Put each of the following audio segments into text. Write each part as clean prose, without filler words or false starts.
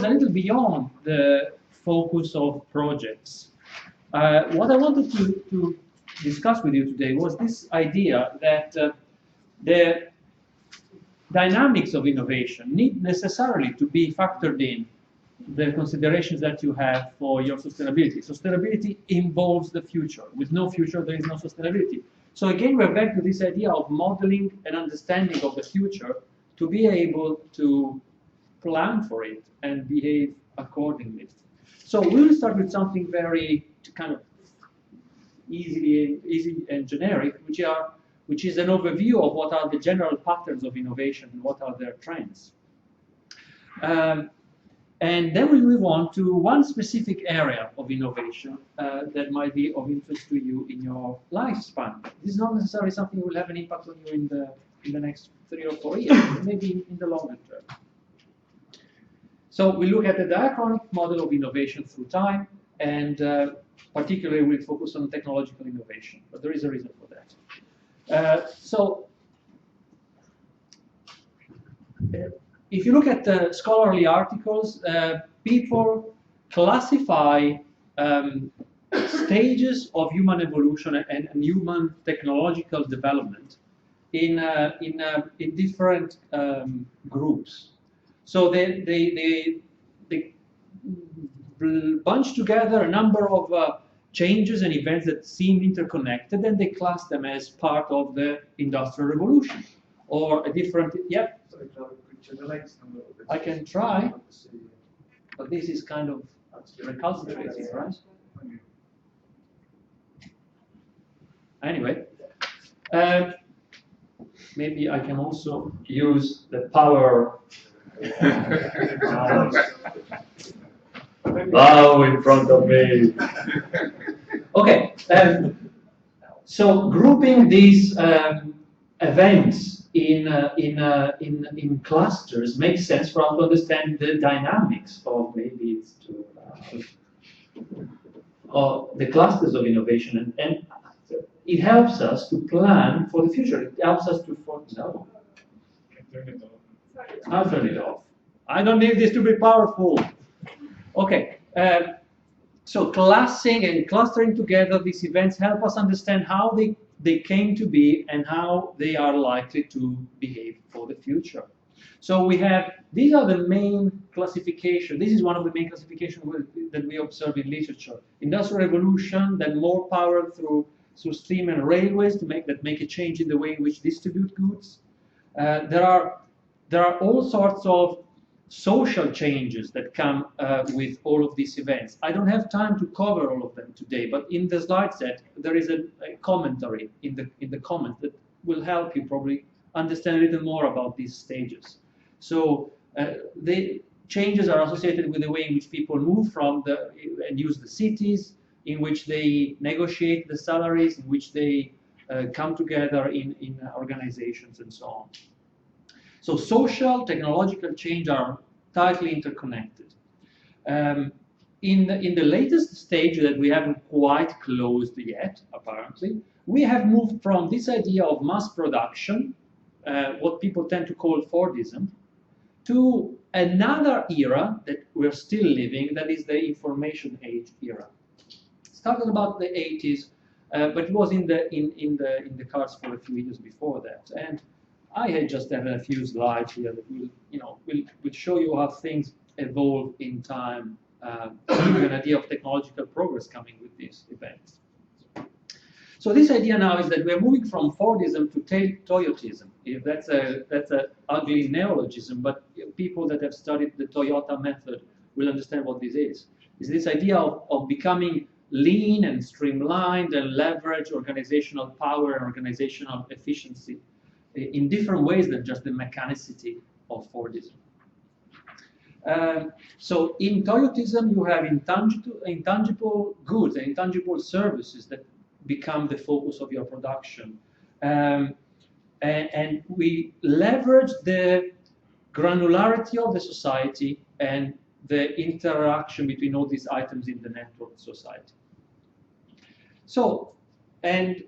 a little beyond the focus of projects. What I wanted to discuss with you today was this idea that the dynamics of innovation need necessarily to be factored in the considerations that you have for your sustainability. Sustainability involves the future. With no future, there is no sustainability. So again, we're back to this idea of modeling and understanding of the future to be able to plan for it and behave accordingly. So we'll start with something very kind of easy and generic, which is an overview of what are the general patterns of innovation and what are their trends. And then we'll move on to one specific area of innovation that might be of interest to you in your lifespan. This is not necessarily something that will have an impact on you in the next 3 or 4 years, maybe in the longer term. So we look at the diachronic model of innovation through time, and particularly we focus on technological innovation, but there is a reason for that. If you look at the scholarly articles, people classify stages of human evolution and human technological development in different groups. So they bunch together a number of changes and events that seem interconnected, and they class them as part of the Industrial Revolution or a different. Yep. I can try, but this is kind of recalcitrating, right? Anyway, maybe I can also use the power bow in front of me. Okay, so grouping these events in clusters makes sense for us to understand the dynamics of maybe it's too the clusters of innovation, and it helps us to plan for the future. It helps us to foretell. I'll turn it off. I don't need this to be powerful. Okay. So classing and clustering together these events help us understand how they came to be and how they are likely to behave for the future. So we have, these are the main classification. This is one of the main classifications that we observe in literature. Industrial revolution, then more power through steam and railways to make a change in the way in which distribute goods. There are all sorts of social changes that come with all of these events. I don't have time to cover all of them today, but in the slide set there is a commentary in the comments that will help you probably understand a little more about these stages. So the changes are associated with the way in which people move from and use the cities, in which they negotiate the salaries, in which they come together in organizations and so on. So social, technological change are tightly interconnected. In the latest stage that we haven't quite closed yet, apparently, we have moved from this idea of mass production, what people tend to call Fordism, to another era that we're still living, that is the information age era. It started about the 80s, but it was in the cards for a few years before that. And I had just have a few slides here that will show you how things evolve in time, give you an idea of technological progress coming with these events. So this idea now is that we're moving from Fordism to Toyotism. If that's a ugly neologism, but people that have studied the Toyota method will understand what this is. It's this idea of becoming lean and streamlined and leverage organizational power and organizational efficiency in different ways than just the mechanicity of Fordism. So in Toyotism, you have intangible goods and intangible services that become the focus of your production. And we leverage the granularity of the society and the interaction between all these items in the network society. So, and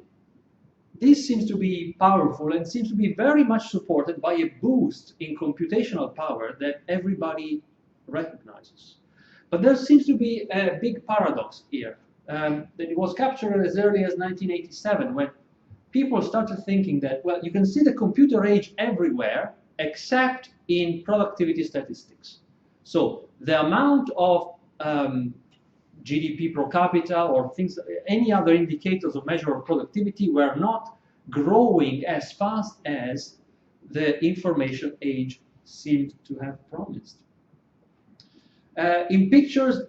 this seems to be powerful and seems to be very much supported by a boost in computational power that everybody recognizes. But there seems to be a big paradox here. That it was captured as early as 1987 when people started thinking that, well, you can see the computer age everywhere except in productivity statistics. So the amount of GDP per capita or things, any other indicators of measure of productivity were not growing as fast as the information age seemed to have promised. In pictures,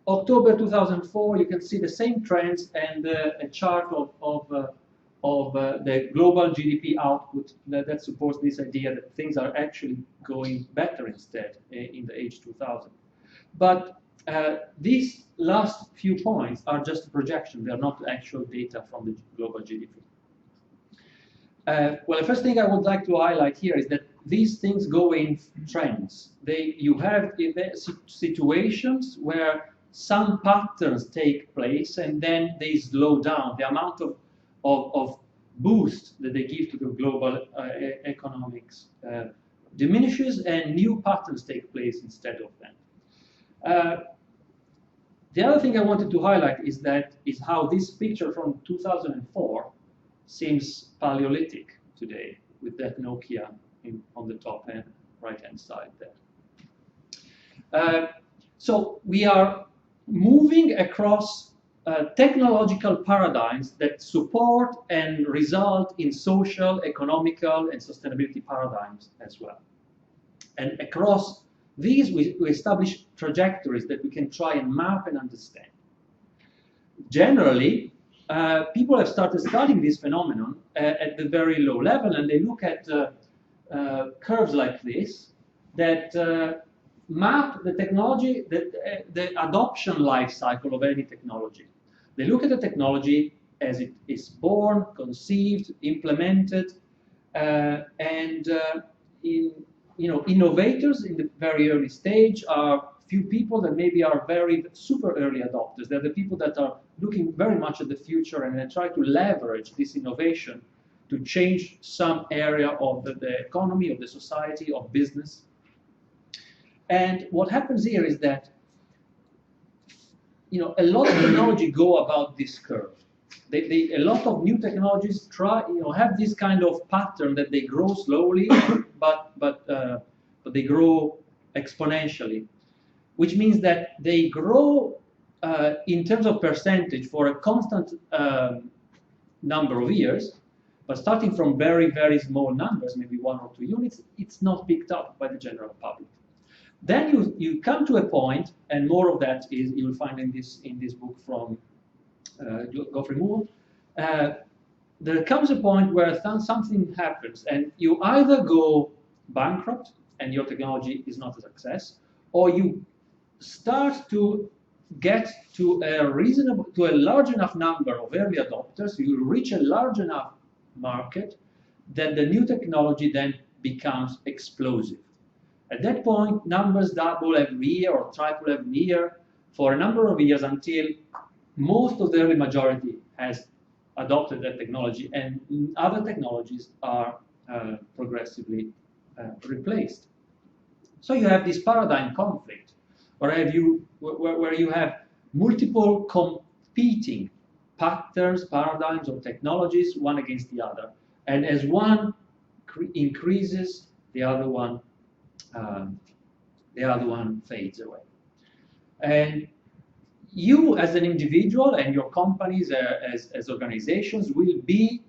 October 2004, you can see the same trends and a chart of the global GDP output that supports this idea that things are actually going better instead in the age 2000. But these last few points are just a projection. They are not actual data from the global GDP. Well, the first thing I would like to highlight here is that these things go in trends. You have situations where some patterns take place and then they slow down. The amount of boost that they give to the global economics diminishes and new patterns take place instead of them. The other thing I wanted to highlight is how this picture from 2004 seems Paleolithic today with that Nokia on the top and right-hand side there. So we are moving across technological paradigms that support and result in social, economical, and sustainability paradigms as well. And across these, we establish trajectories that we can try and map and understand. Generally, people have started studying this phenomenon at the very low level, and they look at curves like this that map the technology, the adoption life cycle of any technology. They look at the technology as it is born, conceived, implemented, and innovators in the very early stage are few people that maybe are very super early adopters. They're the people that are looking very much at the future and they try to leverage this innovation to change some area of the economy, of the society, of business. And what happens here is that a lot of technology go about this curve. A lot of new technologies have this kind of pattern that they grow slowly, but they grow exponentially, which means that they grow in terms of percentage for a constant number of years, but starting from very, very small numbers, maybe 1 or 2 units, it's not picked up by the general public. Then you come to a point, and more of that is you'll find in this book from Geoffrey Moore. There comes a point where something happens, and you either go bankrupt and your technology is not a success, or you start to get to a large enough number of early adopters. You reach a large enough market that the new technology then becomes explosive. At that point, numbers double every year or triple every year for a number of years until most of the early majority has adopted that technology and other technologies are progressively replaced. So you have this paradigm conflict where you have multiple competing patterns, paradigms, or technologies, one against the other. And as one increases, the other one fades away. And you, as an individual, and your companies as organizations, will be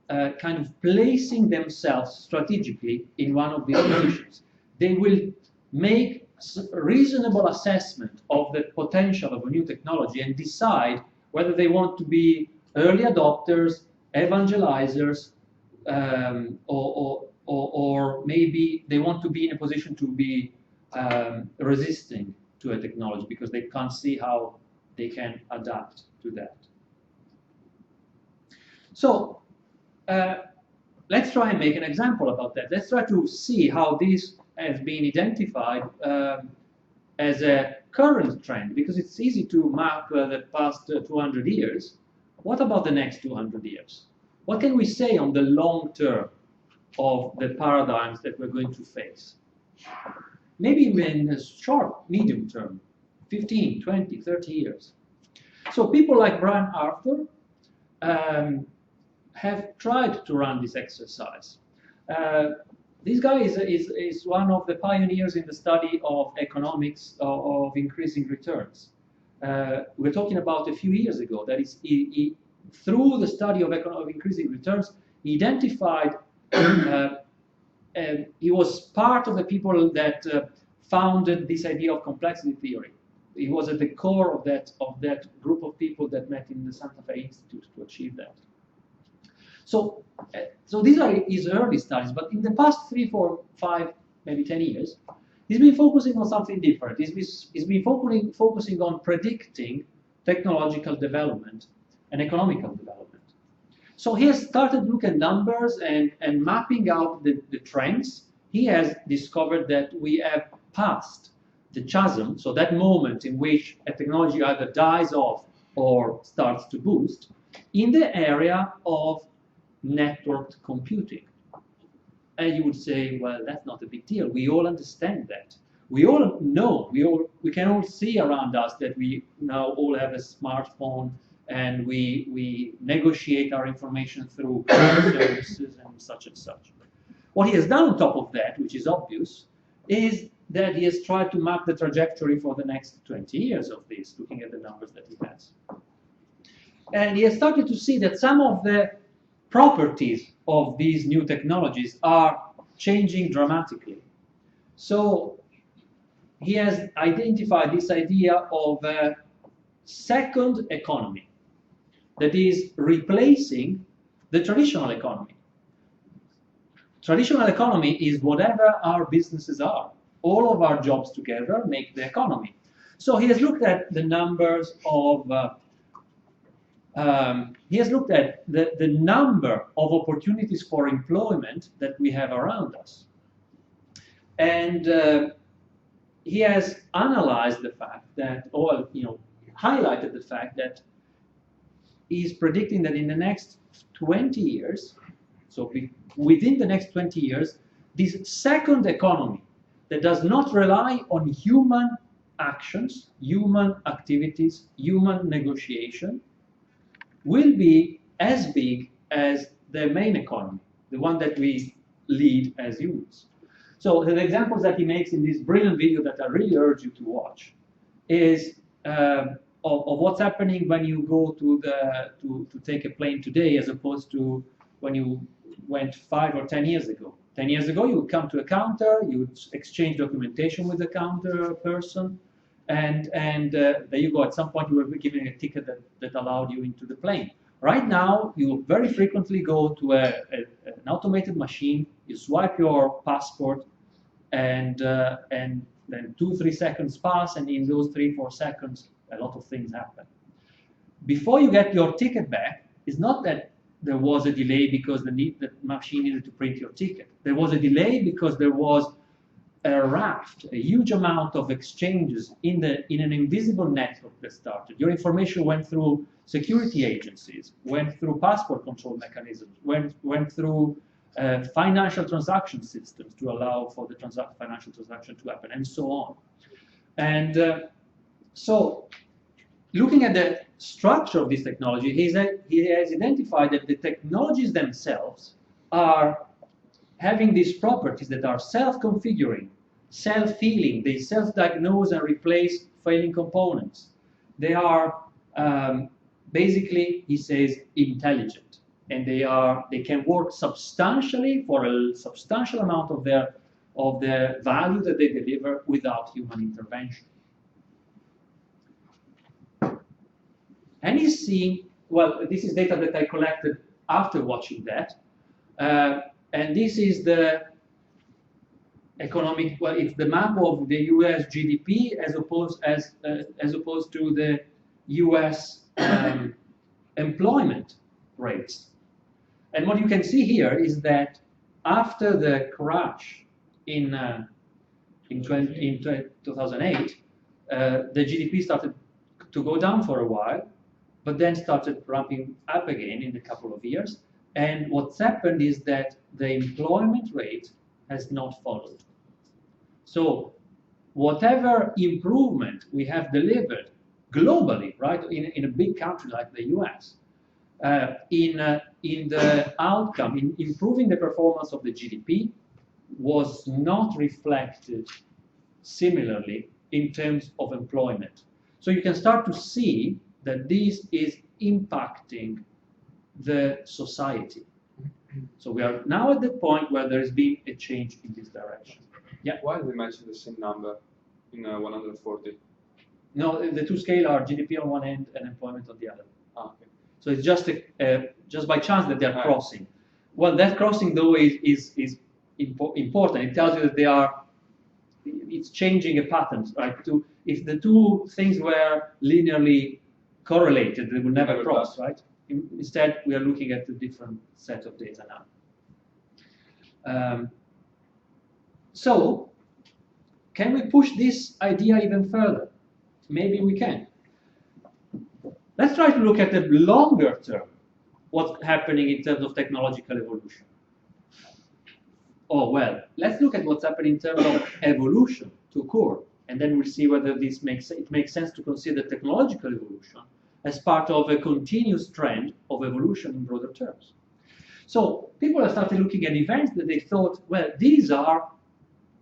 kind of placing themselves strategically in one of these positions. They will make a reasonable assessment of the potential of a new technology and decide whether they want to be early adopters, evangelizers, or maybe they want to be in a position to be resisting to a technology because they can't see how they can adapt to that. So let's try and make an example about that. Let's try to see how this has been identified as a current trend, because it's easy to map the past 200 years. What about the next 200 years? What can we say on the long term of the paradigms that we're going to face? maybe in the short, medium term, 15, 20, 30 years. So people like Brian Arthur have tried to run this exercise. This guy is one of the pioneers in the study of economics of increasing returns. We're talking about a few years ago. That is, through the study of increasing returns, he identified, and he was part of the people that founded this idea of complexity theory. He was at the core of that group of people that met in the Santa Fe Institute to achieve that. So these are his early studies, but in the past 3, 4, 5, maybe 10 years, he's been focusing on something different. He's been focusing on predicting technological development and economical development. So he has started to look at numbers and mapping out the trends. He has discovered that we have passed the chasm, so that moment in which a technology either dies off or starts to boost, in the area of networked computing. And you would say, well, that's not a big deal. We all understand that. We all know, we can all see around us that we now all have a smartphone and we negotiate our information through services and such and such. What he has done on top of that, which is obvious, is that he has tried to map the trajectory for the next 20 years of this, looking at the numbers that he has. And he has started to see that some of the properties of these new technologies are changing dramatically. So he has identified this idea of a second economy that is replacing the traditional economy. Traditional economy is whatever our businesses are. All of our jobs together make the economy. So he has looked at the numbers of he has looked at the number of opportunities for employment that we have around us. And he has analyzed the fact that, or highlighted the fact that he's predicting that in the next 20 years, so within the next 20 years, this second economy that does not rely on human actions, human activities, human negotiation, will be as big as the main economy, the one that we lead as humans. So the examples that he makes in this brilliant video that I really urge you to watch is of what's happening when you go to take a plane today as opposed to when you went 5 or 10 years ago. 10 years ago, you would come to a counter, you would exchange documentation with the counter person, and there you go. At some point, you were given a ticket that allowed you into the plane. Right now, you very frequently go to an automated machine, you swipe your passport, and then 2-3 seconds pass, and in those 3-4 seconds, a lot of things happen. Before you get your ticket back, it's not that there was a delay because the machine needed to print your ticket. There was a delay because there was a raft, a huge amount of exchanges in an invisible network that started. Your information went through security agencies, went through passport control mechanisms, went through financial transaction systems to allow for the financial transaction to happen, and so on. And so, looking at the structure of this technology, he has identified that the technologies themselves are having these properties that are self-configuring, self-healing. They self-diagnose and replace failing components. They are basically, he says, intelligent, and they can work substantially for a substantial amount of the value that they deliver without human intervention. And he's seeing, well, this is data that I collected after watching that. And this is the economic, well, it's the map of the US GDP as opposed to the US employment rates. And what you can see here is that after the crash in 2008, the GDP started to go down for a while, but then started ramping up again in a couple of years. And what's happened is that the employment rate has not followed. So whatever improvement we have delivered globally, right, in a big country like the US, in the outcome, in improving the performance of the GDP, was not reflected similarly in terms of employment. So you can start to see that this is impacting the society. So we are now at the point where there has been a change in this direction. Yeah. Why do we mention the same number in 140? No, the two scale are GDP on one end and employment on the other. Ah, okay. So it's just by chance that they are crossing. Well, that crossing though is important. It tells you that it's changing a pattern, right? If the two things were linearly correlated, they would never cross, right? Instead, we are looking at a different set of data now. So, can we push this idea even further? Maybe we can. Let's try to look at the longer term, what's happening in terms of technological evolution. Oh, well, let's look at what's happening in terms of evolution to core, and then we'll see whether it makes sense to consider technological evolution as part of a continuous trend of evolution in broader terms. So people have started looking at events that they thought, well, these are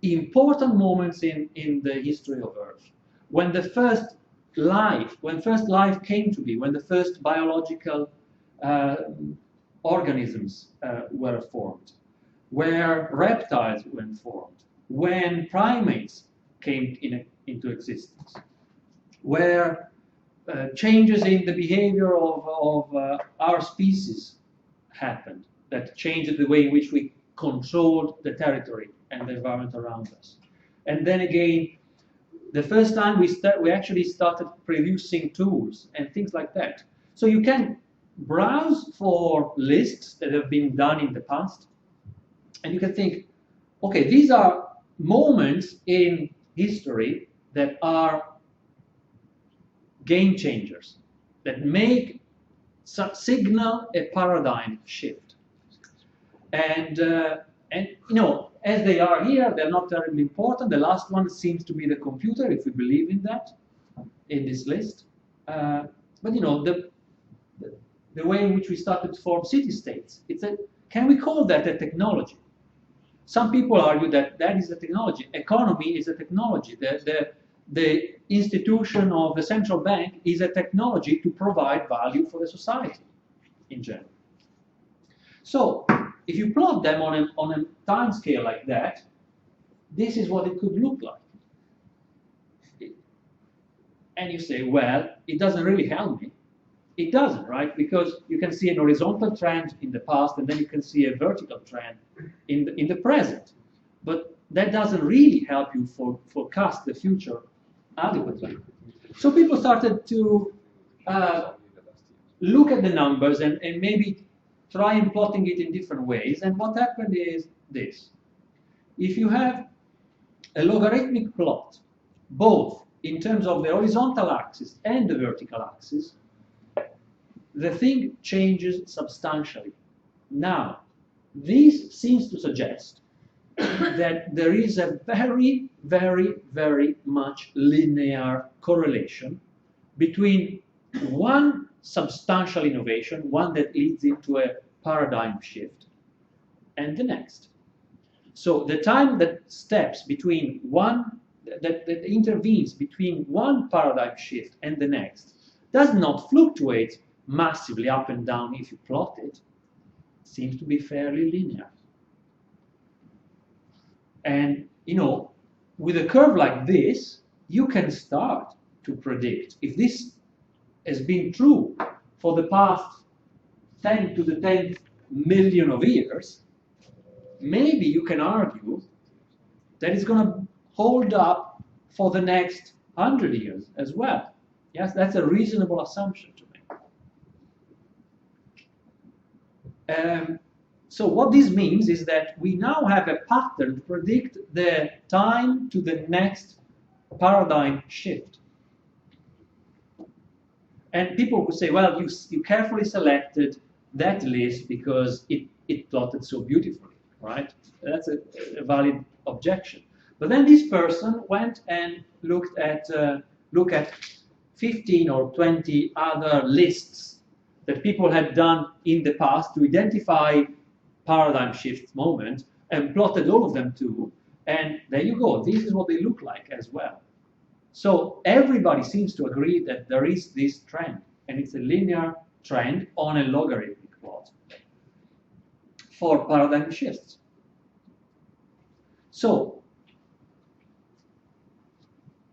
important moments in the history of Earth. When first life came to be, when the first biological organisms were formed, where reptiles were formed, when primates came into existence, where changes in the behavior of our species happened, that changed the way in which we controlled the territory and the environment around us. And then again, the first time we actually started producing tools and things like that. So you can browse for lists that have been done in the past, and you can think, okay, these are moments in history that are game changers, that signal a paradigm shift. And you know, as they are here, they're not terribly important. The last one seems to be the computer, if we believe in that, in this list. But you know, the way in which we started to form city-states, can we call that a technology? Some people argue that that is a technology. Economy is a technology. The institution of the central bank is a technology to provide value for the society in general. So if you plot them on a time scale like that, this is what it could look like. And you say, well, it doesn't really help me. It doesn't, right? Because you can see an horizontal trend in the past, and then you can see a vertical trend in the present. But that doesn't really help you forecast the future adequately. So people started to look at the numbers and maybe try and plotting it in different ways. And what happened is this. If you have a logarithmic plot, both in terms of the horizontal axis and the vertical axis, the thing changes substantially. Now, this seems to suggest that there is a very, very, very much linear correlation between one substantial innovation, one that leads into a paradigm shift, and the next. So the time that steps between that intervenes between one paradigm shift and the next does not fluctuate massively up and down if you plot it. It seems to be fairly linear. And, you know, with a curve like this, you can start to predict. If this has been true for the past 10 to the 10th million of years, maybe you can argue that it's going to hold up for the next 100 years as well. Yes, that's a reasonable assumption to make. So what this means is that we now have a pattern to predict the time to the next paradigm shift. And people would say, well, you carefully selected that list because it plotted so beautifully, right? That's a valid objection. But then this person went and looked at 15 or 20 other lists that people had done in the past to identify paradigm shift moments and plotted all of them too. And there you go. This is what they look like as well. So everybody seems to agree that there is this trend, and it's a linear trend on a logarithmic plot for paradigm shifts. So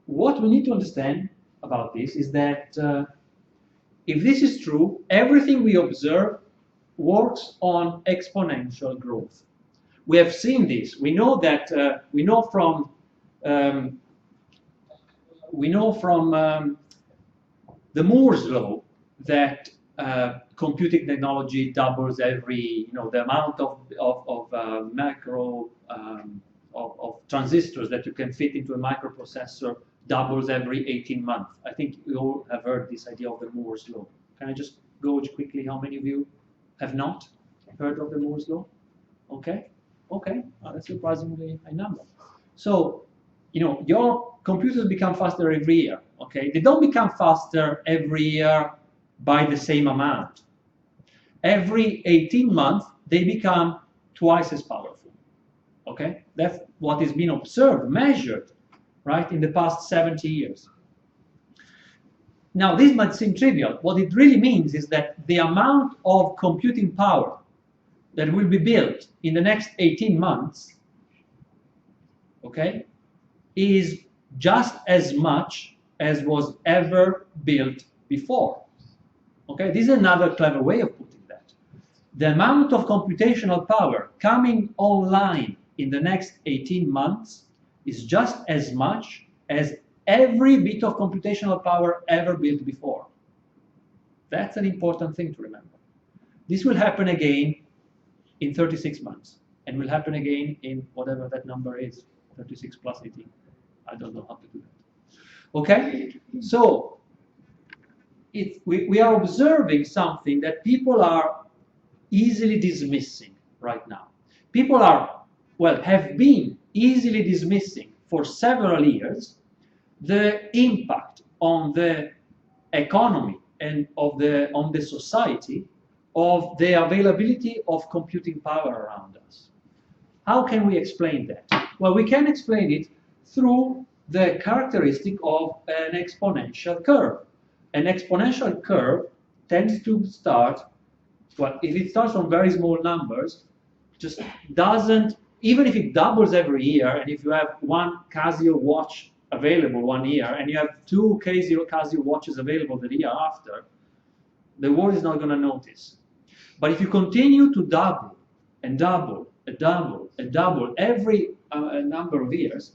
what we need to understand about this is that if this is true, everything we observe works on exponential growth. We have seen this. We know that we know from the Moore's law that computing technology doubles every, the amount of macro of transistors that you can fit into a microprocessor doubles every 18 months. I think you all have heard this idea of the Moore's law. Can I just go quickly? How many of you have not heard of the Moore's law? Okay, okay, that's surprisingly high number. So, your computers become faster every year. Okay, they don't become faster every year by the same amount. Every 18 months, they become twice as powerful. Okay, that's what has been observed, measured, right, in the past 70 years. Now, this might seem trivial. What it really means is that the amount of computing power that will be built in the next 18 months, okay, is just as much as was ever built before. Okay, this is another clever way of putting that. The amount of computational power coming online in the next 18 months is just as much as every bit of computational power ever built before. That's an important thing to remember. This will happen again in 36 months, and will happen again in whatever that number is, 36 plus 18. I don't know how to do that. Okay, so we are observing something that people are easily dismissing right now. People have been easily dismissing for several years the impact on the economy and on the society of the availability of computing power around us. How can we explain that? Well, we can explain it through the characteristic of an exponential curve. An exponential curve tends to start, well, if it starts from very small numbers, just doesn't, even if it doubles every year, and if you have one Casio watch available 1 year, and you have 2 Casio watches available the year after, the world is not going to notice. But if you continue to double and double and double and double every number of years,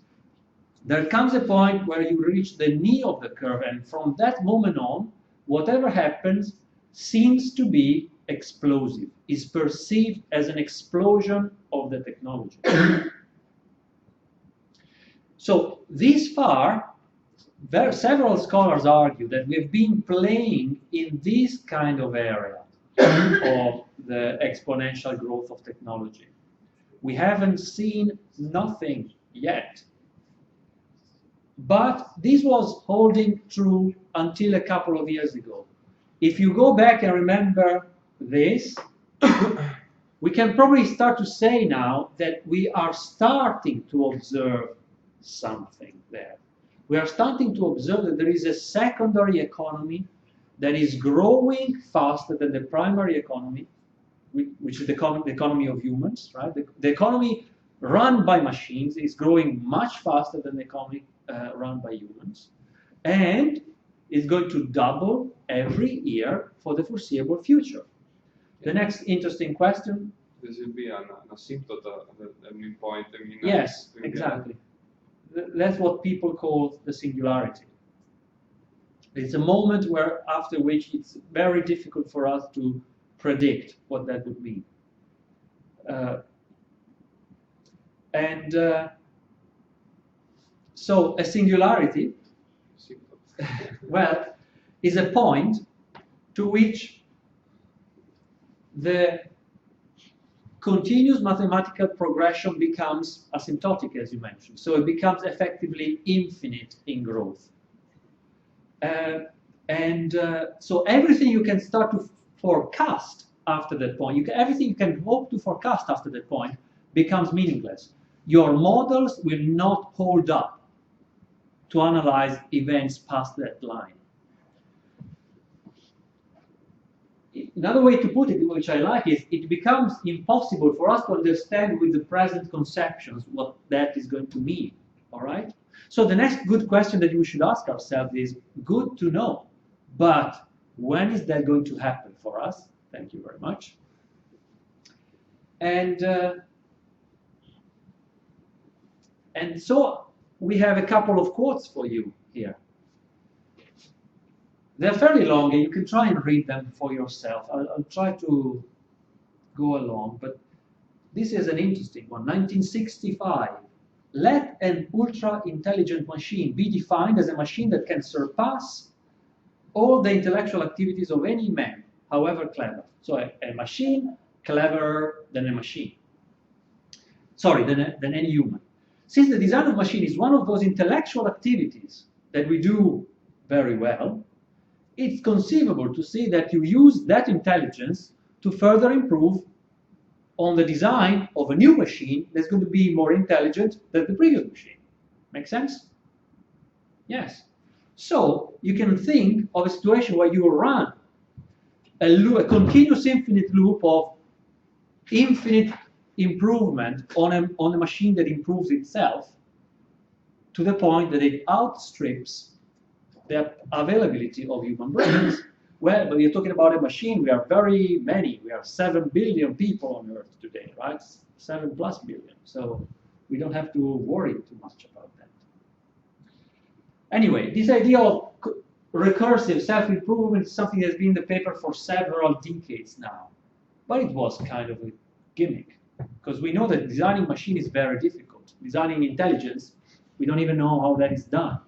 there comes a point where you reach the knee of the curve, and from that moment on, whatever happens seems to be explosive, is perceived as an explosion of the technology. So this far, several scholars argue that we've been playing in this kind of area of the exponential growth of technology. We haven't seen nothing yet. But this was holding true until a couple of years ago. If you go back and remember this, we can probably start to say now that we are starting to observe something there. We are starting to observe that there is a secondary economy that is growing faster than the primary economy, which is the economy of humans, right? The economy run by machines is growing much faster than the economy run by humans, and is going to double every year for the foreseeable future. The next interesting question. This will be an asymptote at any point. Yes, exactly. That's what people call the singularity. It's a moment where, after which, it's very difficult for us to predict what that would mean. So a singularity, well, is a point to which the continuous mathematical progression becomes asymptotic, as you mentioned. So it becomes effectively infinite in growth. So everything you can start to forecast after that point, everything you can hope to forecast after that point becomes meaningless. Your models will not hold up to analyze events past that line. Another way to put it, which I like, is it becomes impossible for us to understand with the present conceptions what that is going to mean, all right? So the next good question that we should ask ourselves is, good to know, but when is that going to happen for us? Thank you very much. And so we have a couple of quotes for you here. They're fairly long, and you can try and read them for yourself. I'll try to go along, but this is an interesting one. 1965. Let an ultra-intelligent machine be defined as a machine that can surpass all the intellectual activities of any man, however clever. So a machine cleverer than a machine. Sorry, than any human. Since the design of machine is one of those intellectual activities that we do very well, it's conceivable to see that you use that intelligence to further improve on the design of a new machine that's going to be more intelligent than the previous machine. Make sense? Yes. So you can think of a situation where you run a continuous infinite loop of infinite improvement on a machine that improves itself to the point that it outstrips the availability of human brains. Well, when you're talking about a machine, we are very many. We are 7 billion people on Earth today, right? 7+ billion. So we don't have to worry too much about that. Anyway, this idea of recursive self-improvement is something that's been in the paper for several decades now. But it was kind of a gimmick, because we know that designing machine is very difficult. Designing intelligence, we don't even know how that is done.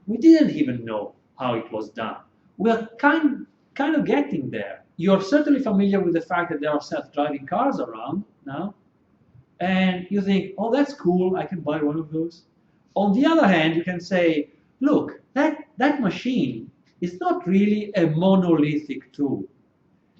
We didn't even know how it was done. We're kind of getting there. You're certainly familiar with the fact that there are self-driving cars around now, and you think, oh, that's cool, I can buy one of those. On the other hand, you can say, look, that machine is not really a monolithic tool.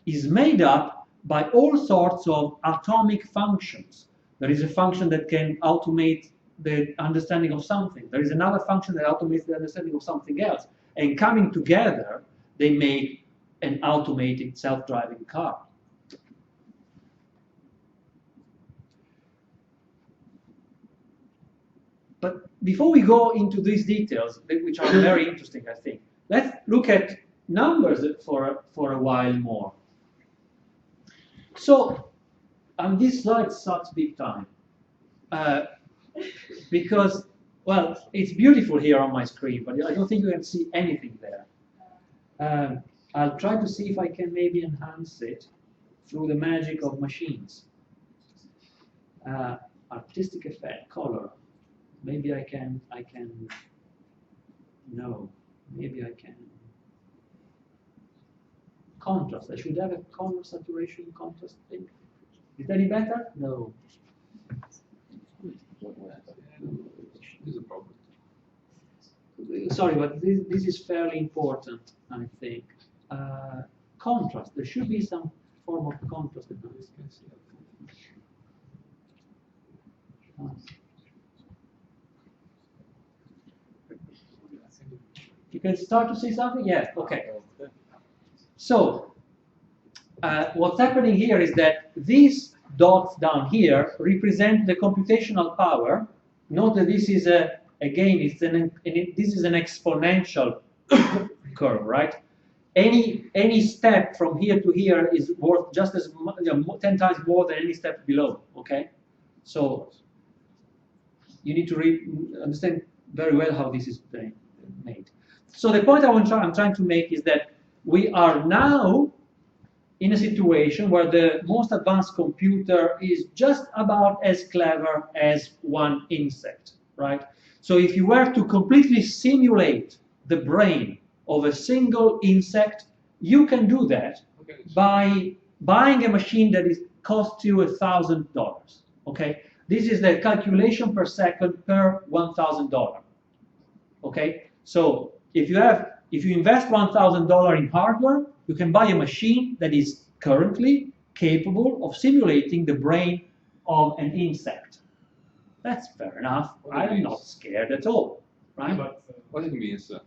It's made up by all sorts of atomic functions. There is a function that can automate the understanding of something. There is another function that automates the understanding of something else. And coming together, they make an automated self-driving car. But before we go into these details, which are very interesting, I think, let's look at numbers for a while more. So, this slide sucks big time. Because, well, it's beautiful here on my screen, but I don't think you can see anything there. I'll try to see if I can maybe enhance it through the magic of machines. Artistic effect, color. Maybe I can, no, maybe I can. Contrast, I should have a color saturation contrast thing. Is that any better? No. Is a problem. Sorry, but this is fairly important, I think. Contrast, there should be some form of contrast. You can start to see something? Yes, okay. So, what's happening here is that these dots down here represent the computational power. Note that this is again, this is an exponential curve, right? Any step from here to here is worth just as 10 times more than any step below. Okay, so you need to understand very well how this is made. So the point I'm trying to make is that we are now in a situation where the most advanced computer is just about as clever as one insect, right? So if you were to completely simulate the brain of a single insect, you can do that by buying a machine that costs you $1,000. Okay, this is the calculation per second per $1,000. Okay, so if you invest $1,000 in hardware, you can buy a machine that is currently capable of simulating the brain of an insect. That's fair enough. I'm not scared at all, right? But What it means? it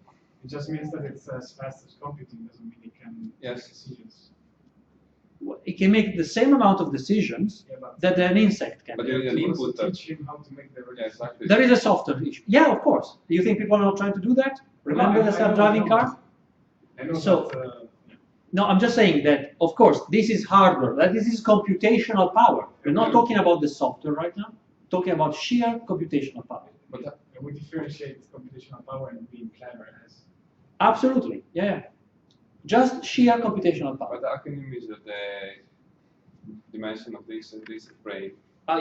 just means that it's as fast as computing, doesn't mean it can Yes. make decisions. It can make the same amount of decisions Yeah, but that an insect can. But you need an you also input touch. teach him how to make the Yeah, exactly. There is a software issue. Yeah, of course. Do you think people are not trying to do that? Remember No, the self-driving car? I know So- that, No, I'm just saying that, of course, this is hardware. That this is computational power. We're not talking about the software right now. We're talking about sheer computational power. But we differentiate computational power and being clever as. Absolutely. Yeah. Just sheer computational power. how can you measure the dimension of this brain?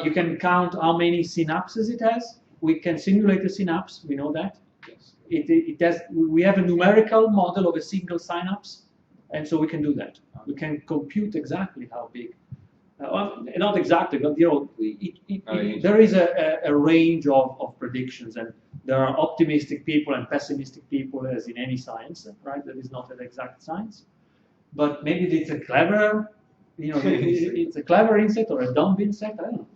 You can count how many synapses it has. We can simulate the synapse. We know that. Yes. It has. We have a numerical model of a single synapse, and so we can do that. We can compute exactly how big. Well, not exactly, but there is a range of predictions, and there are optimistic people and pessimistic people, as in any science, right? That is not an exact science, but maybe it's a clever, it's a clever insect or a dumb insect. I don't know,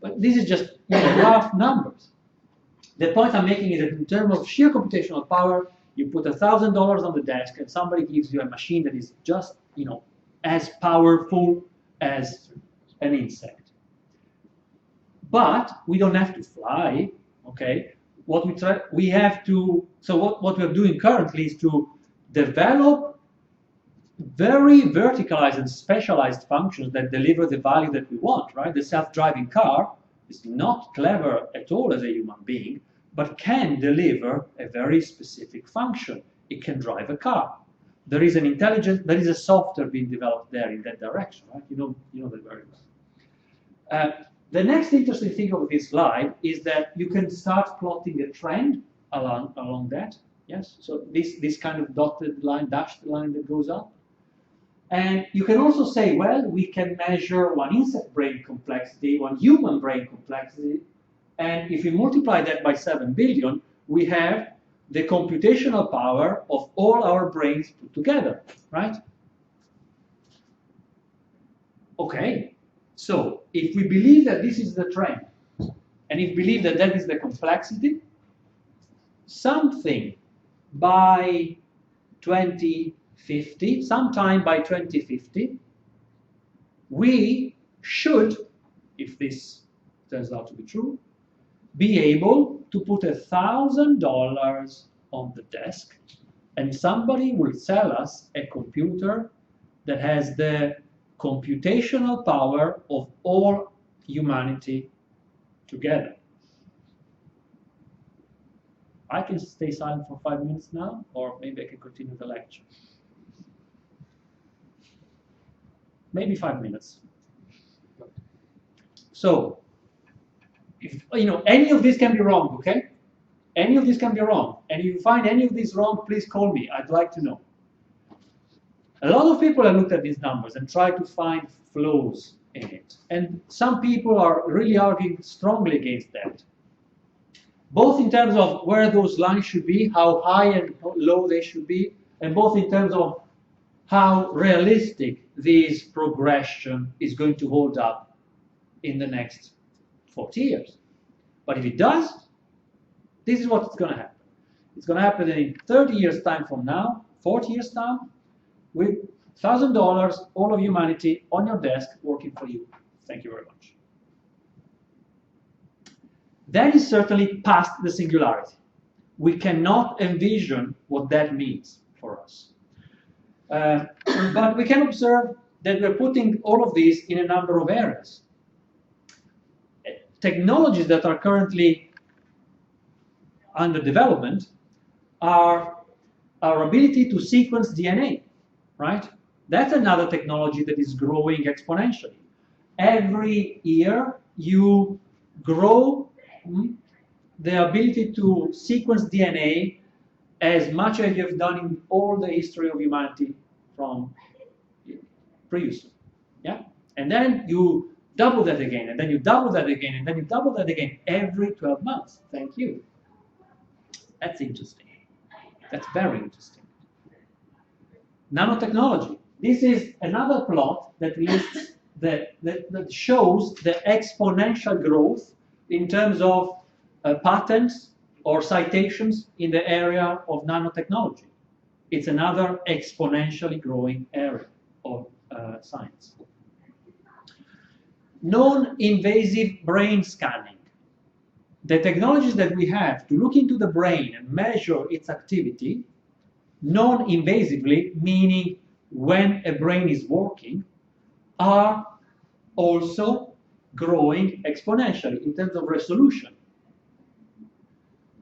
but this is just rough numbers. The point I'm making is that in terms of sheer computational power, you put $1,000 on the desk, and somebody gives you a machine that is just as powerful as an insect. But we don't have to fly, okay? What we're doing currently is to develop very verticalized and specialized functions that deliver the value that we want, right? The self-driving car is not clever at all as a human being, but can deliver a very specific function. It can drive a car. There is a software being developed there in that direction, right? You know that very well. The next interesting thing of this slide is that you can start plotting a trend along that. Yes, so this kind of dotted line, dashed line that goes up. And you can also say, well, we can measure one insect brain complexity, one human brain complexity, and if we multiply that by 7 billion, we have the computational power of all our brains put together, right? Okay, so if we believe that this is the trend, and if we believe that that is the complexity, something by 2050, sometime by 2050, we should, if this turns out to be true, be able to put $1,000 on the desk, and somebody will sell us a computer that has the computational power of all humanity together. I can stay silent for 5 minutes now, or maybe I can continue the lecture. Maybe 5 minutes. So, if any of this can be wrong, okay? Any of this can be wrong. And if you find any of this wrong, please call me. I'd like to know. A lot of people have looked at these numbers and tried to find flaws in it. And some people are really arguing strongly against that. Both in terms of where those lines should be, how high and low they should be, and both in terms of how realistic this progression is going to hold up in the next 40 years. But if it does, this is what's going to happen. It's going to happen in 30 years' time from now, 40 years' time, with $1,000, all of humanity on your desk working for you. Thank you very much. That is certainly past the singularity. We cannot envision what that means for us. But we can observe that we're putting all of these in a number of areas. Technologies that are currently under development are our ability to sequence DNA, right? That's another technology that is growing exponentially. Every year you grow the ability to sequence DNA as much as you've done in all the history of humanity from previously. Yeah? And then you double that again, and then you double that again, and then you double that again every 12 months. Thank you. That's interesting. That's very interesting. Nanotechnology. This is another plot that lists that shows the exponential growth in terms of patents or citations in the area of nanotechnology. It's another exponentially growing area of science. Non-invasive brain scanning. The technologies that we have to look into the brain and measure its activity non-invasively, meaning when a brain is working, are also growing exponentially in terms of resolution.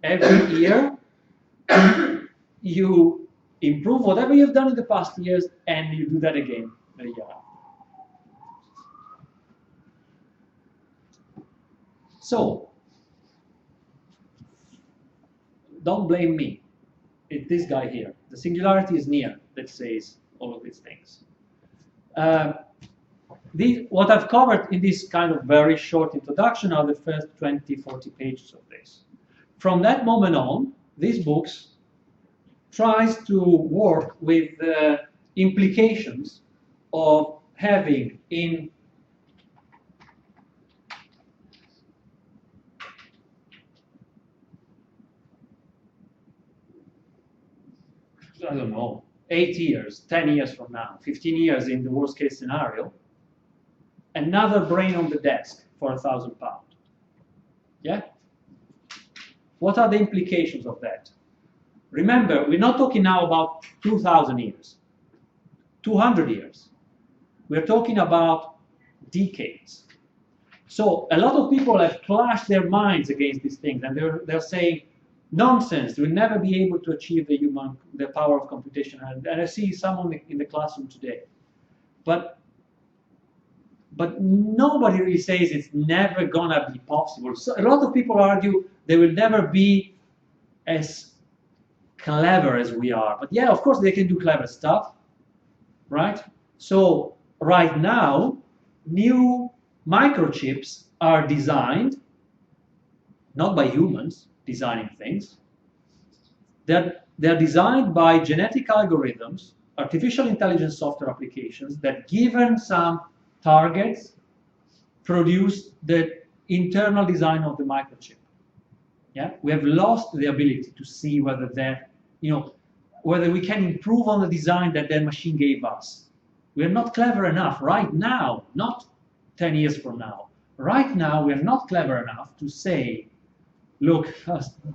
Every year, you improve whatever you've done in the past years, and you do that again the year after. So, don't blame me. It's this guy here. The singularity is near that says all of these things. What I've covered in this kind of very short introduction are the first 20, 40 pages of this. From that moment on, these books tries to work with the implications of having in I don't know, 8 years, 10 years from now, 15 years in the worst case scenario, another brain on the desk for £1,000. Yeah? What are the implications of that? Remember, we're not talking now about 2,000 years, 200 years. We're talking about decades. So a lot of people have clashed their minds against these things, and they're saying, nonsense, we'll never be able to achieve the power of computation. And I see someone in the classroom today. But nobody really says it's never gonna be possible. So a lot of people argue they will never be as clever as we are. But yeah, of course they can do clever stuff, right? So right now, new microchips are designed, not by humans designing things. They're designed by genetic algorithms, artificial intelligence software applications that, given some targets, produce the internal design of the microchip. Yeah, we have lost the ability to see whether whether we can improve on the design that their machine gave us. We are not clever enough right now, not 10 years from now. Right now, we are not clever enough to say, look,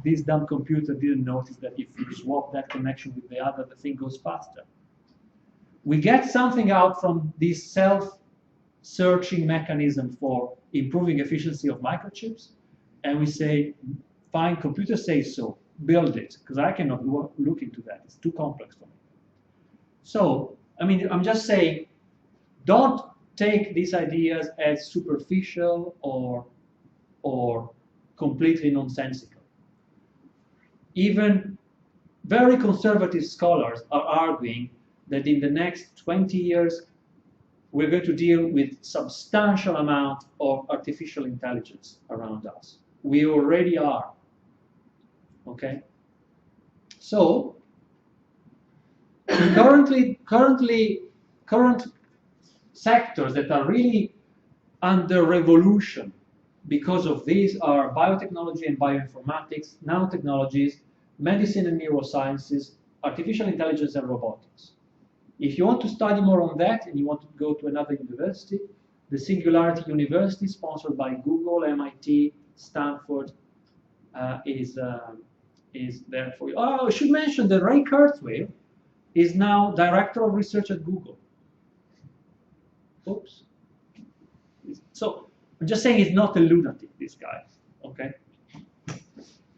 this dumb computer didn't notice that if you swap that connection with the other, the thing goes faster. We get something out from this self-searching mechanism for improving efficiency of microchips, and we say, fine, computer says so, build it, because I cannot look into that. It's too complex for me. So, I mean, I'm just saying, don't take these ideas as superficial or completely nonsensical. Even very conservative scholars are arguing that in the next 20 years, we're going to deal with substantial amount of artificial intelligence around us. We already are. Okay? So, current sectors that are really under revolution because of these are biotechnology and bioinformatics, nanotechnologies, medicine and neurosciences, artificial intelligence and robotics. If you want to study more on that and you want to go to another university, the Singularity University, sponsored by Google, MIT, Stanford, is there for you. Oh, I should mention that Ray Kurzweil is now Director of Research at Google. Oops. So I'm just saying he's not a lunatic, this guy, okay?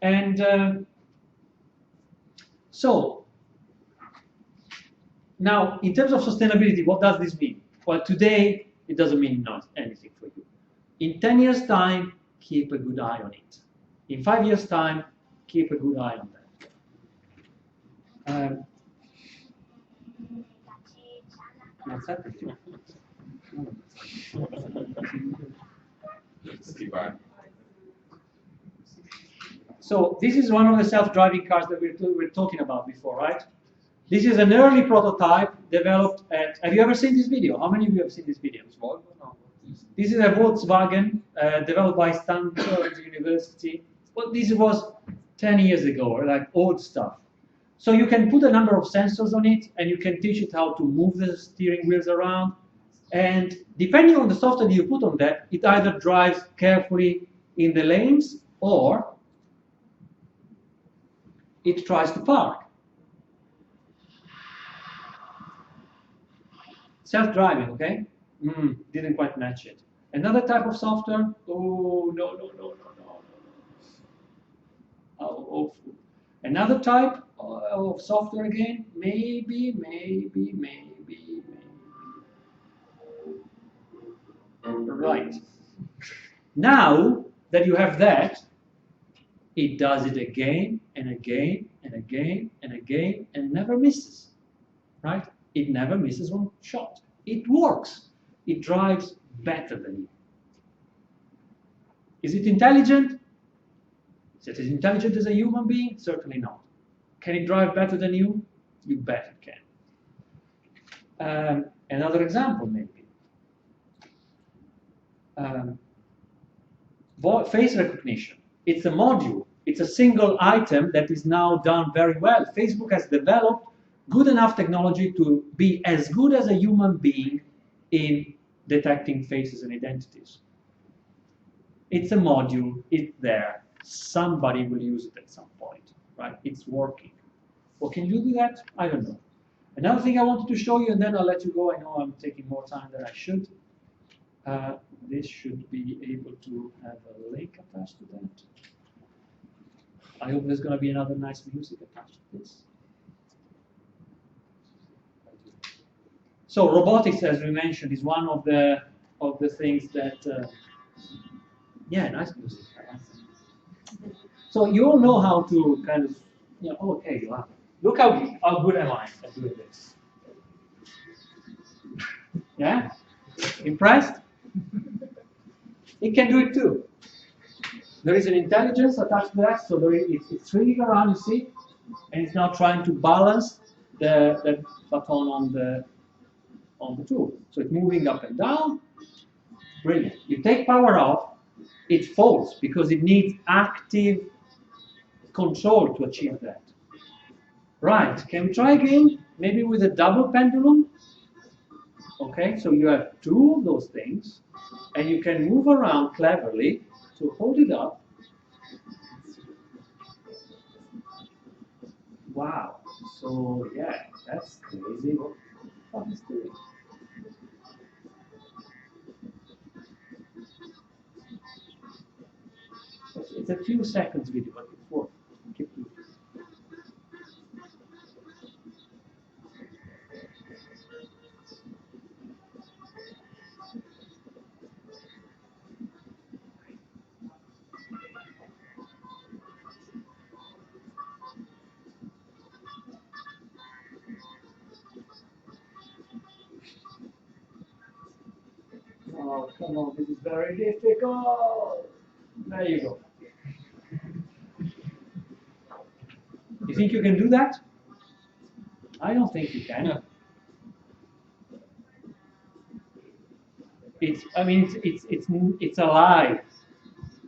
And so now, in terms of sustainability, what does this mean? Well, today, it doesn't mean anything for you. In 10 years' time, keep a good eye on it. In 5 years' time, keep a good eye on that. What's happening? So this is one of the self-driving cars that we're talking about before, right? This is an early prototype developed at. Have you ever seen this video? How many of you have seen this video? This is a Volkswagen developed by Stanford University. Well, this was 10 years ago, like old stuff. So you can put a number of sensors on it, and you can teach it how to move the steering wheels around. And depending on the software you put on that, it either drives carefully in the lanes or it tries to park. Self-driving, okay? Didn't quite match it. Another type of software? Oh, no. Oh, awful. Another type of software again? Maybe. Right. Now that you have that, it does it again and again and again and again and never misses, right? It never misses one shot. It works. It drives better than you. Is it intelligent? Is it as intelligent as a human being? Certainly not. Can it drive better than you? You bet it can. Another example, maybe. Face recognition. It's a module. It's a single item that is now done very well. Facebook has developed good enough technology to be as good as a human being in detecting faces and identities. It's a module. It's there. Somebody will use it at some point, right? It's working. What can you do with that? I don't know. Another thing I wanted to show you, and then I'll let you go. I know I'm taking more time than I should. This should be able to have a link attached to that. I hope there's going to be another nice music attached to this. So robotics, as we mentioned, is one of the things that, yeah, nice music. So you all know how to kind of, okay, wow. Look how good am I at doing this. Yeah? Impressed? It can do it too. There is an intelligence attached to that, so it's swinging around, you see, and it's now trying to balance the baton on the tool. So it's moving up and down. Brilliant. You take power off, it falls because it needs active control to achieve that. Right, can we try again? Maybe with a double pendulum? Okay, so you have two of those things, and you can move around cleverly to hold it up. Wow, so yeah, that's crazy. What the fuck is doing? It's a few seconds video, but it's worth it. Keep doing it. Oh, come on, this is very difficult. There you go. You think you can do that? I don't think you can. Yeah. It's alive.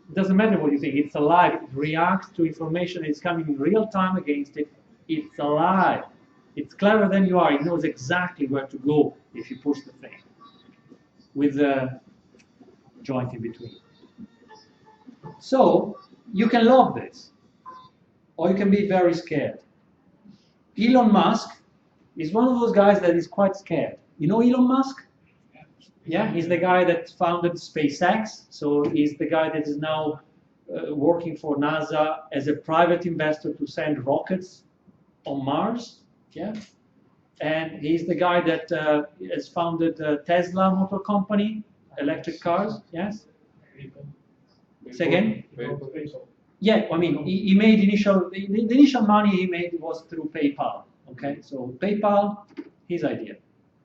It doesn't matter what you think. It's alive. It reacts to information that's coming in real time against it. It's alive. It's cleverer than you are. It knows exactly where to go if you push the thing with the joint in between. So you can love this, or you can be very scared. Elon Musk is one of those guys that is quite scared. You know Elon Musk? Yeah, he's the guy that founded SpaceX. So he's the guy that is now working for NASA as a private investor to send rockets on Mars. Yeah, and he's the guy that has founded Tesla Motor Company, electric cars. Yes. Say again? Yeah, I mean, he made the initial money he made was through PayPal. Okay, so PayPal, his idea,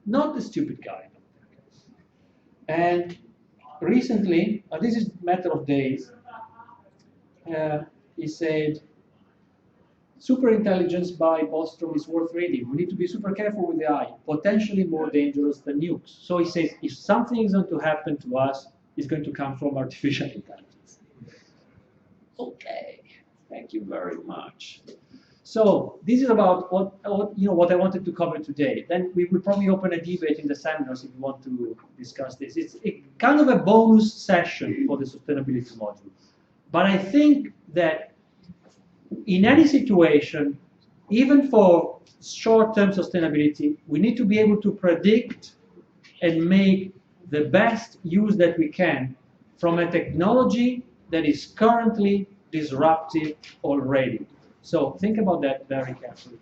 not the stupid guy. And recently, this is a matter of days, he said, superintelligence by Bostrom is worth reading. We need to be super careful with AI, potentially more dangerous than nukes. So he says, if something is going to happen to us, it's going to come from artificial intelligence. Okay, thank you very much. So this is about what I wanted to cover today. Then we will probably open a debate in the seminars if you want to discuss this. It's kind of a bonus session for the sustainability module. But I think that in any situation, even for short-term sustainability, we need to be able to predict and make the best use that we can from a technology that is currently disruptive already. So think about that very carefully.